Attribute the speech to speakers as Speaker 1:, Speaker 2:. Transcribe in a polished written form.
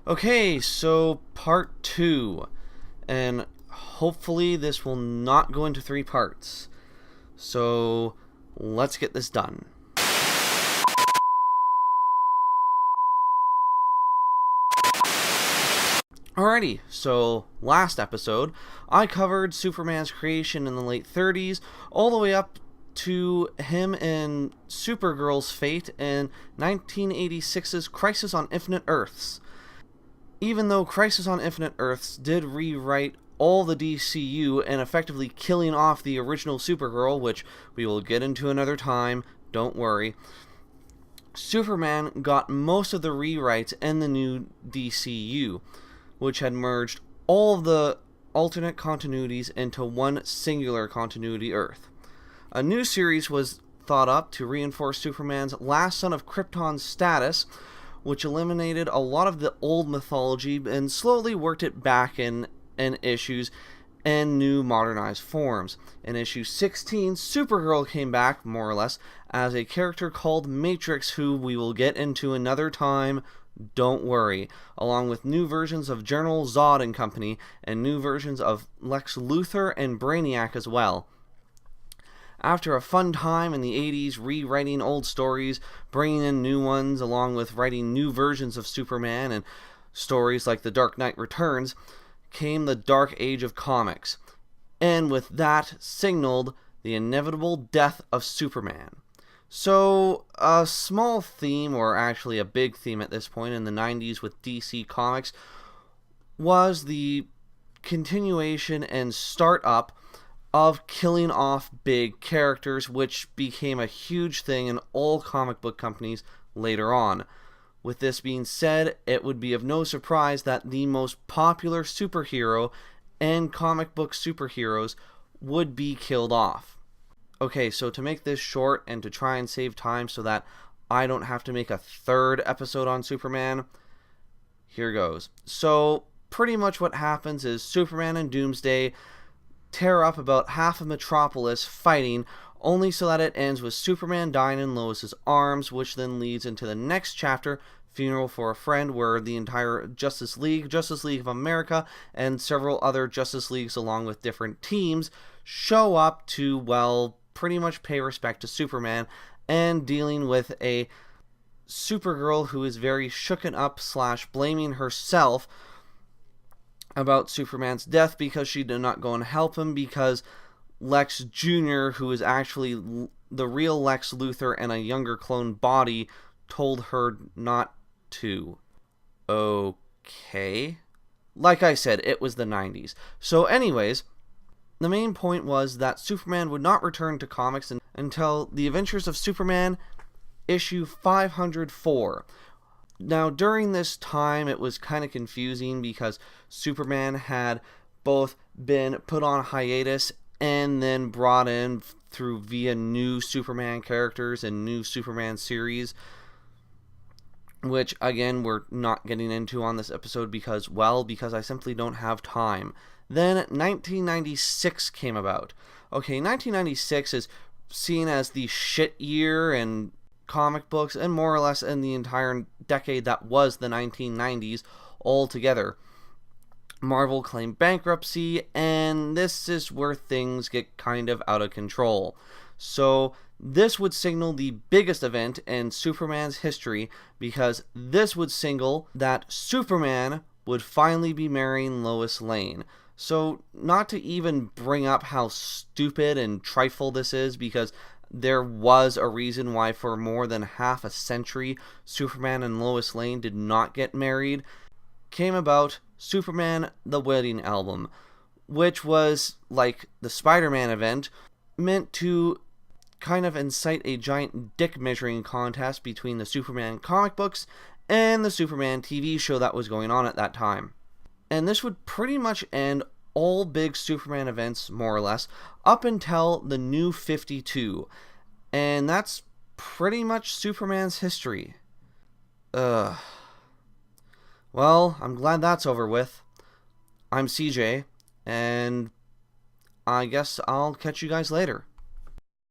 Speaker 1: Okay, so part 2. And hopefully this will not go into 3 parts. So let's get this done. Alrighty, so last episode, I covered Superman's creation in the late 30s, all the way up to him and Supergirl's fate in 1986's Crisis on Infinite Earths. Even though Crisis on Infinite Earths did rewrite all the DCU and effectively killing off the original Supergirl, which we will get into another time, don't worry, Superman got most of the rewrites in the new DCU, which had merged all of the alternate continuities into one singular continuity Earth. A new series was thought up to reinforce Superman's last son of Krypton status, which eliminated a lot of the old mythology and slowly worked it back in issues and new modernized forms. In issue 16, Supergirl came back, more or less, as a character called Matrix, who we will get into another time, don't worry, along with new versions of General Zod and company, and new versions of Lex Luthor and Brainiac as well. After a fun time in the 80s rewriting old stories, bringing in new ones, along with writing new versions of Superman and stories like The Dark Knight Returns, came the Dark Age of comics, and with that signaled the inevitable death of Superman. So, a small theme, or actually a big theme at this point in the 90s with DC Comics, was the continuation and start-up of killing off big characters, which became a huge thing in all comic book companies later on. With this being said, it would be of no surprise that the most popular superhero and comic book superheroes would be killed off. Okay, so to make this short and to try and save time so that I don't have to make a third episode on Superman, here goes. So, pretty much what happens is Superman and Doomsday tear up about half of Metropolis fighting, only so that it ends with Superman dying in Lois's arms, which then leads into the next chapter, Funeral for a Friend, where the entire Justice League of America, and several other Justice Leagues along with different teams show up to, well, pretty much pay respect to Superman, and dealing with a Supergirl who is very shooken up / blaming herself about Superman's death because she did not go and help him because Lex Jr., who is actually the real Lex Luthor and a younger clone body, told her not to. Okay. Like I said, it was the 90s. So anyways, the main point was that Superman would not return to comics until The Adventures of Superman issue 504. Now, during this time, it was kind of confusing because Superman had both been put on hiatus and then brought in via new Superman characters and new Superman series, which, again, we're not getting into on this episode because I simply don't have time. Then 1996 came about. Okay, 1996 is seen as the shit year in comic books, and more or less in the entire decade that was the 1990s altogether. Marvel claimed bankruptcy, and this is where things get kind of out of control. So this would signal the biggest event in Superman's history, because this would signal that Superman would finally be marrying Lois Lane. So, not to even bring up how stupid and trifle this is, because there was a reason why for more than half a century Superman and Lois Lane did not get married, came about Superman the Wedding Album, which was, like the Spider-Man event, meant to kind of incite a giant dick measuring contest between the Superman comic books and the Superman TV show that was going on at that time. And this would pretty much end all big Superman events, more or less, up until the New 52. And that's pretty much Superman's history. Well, I'm glad that's over with. I'm CJ, and I guess I'll catch you guys later.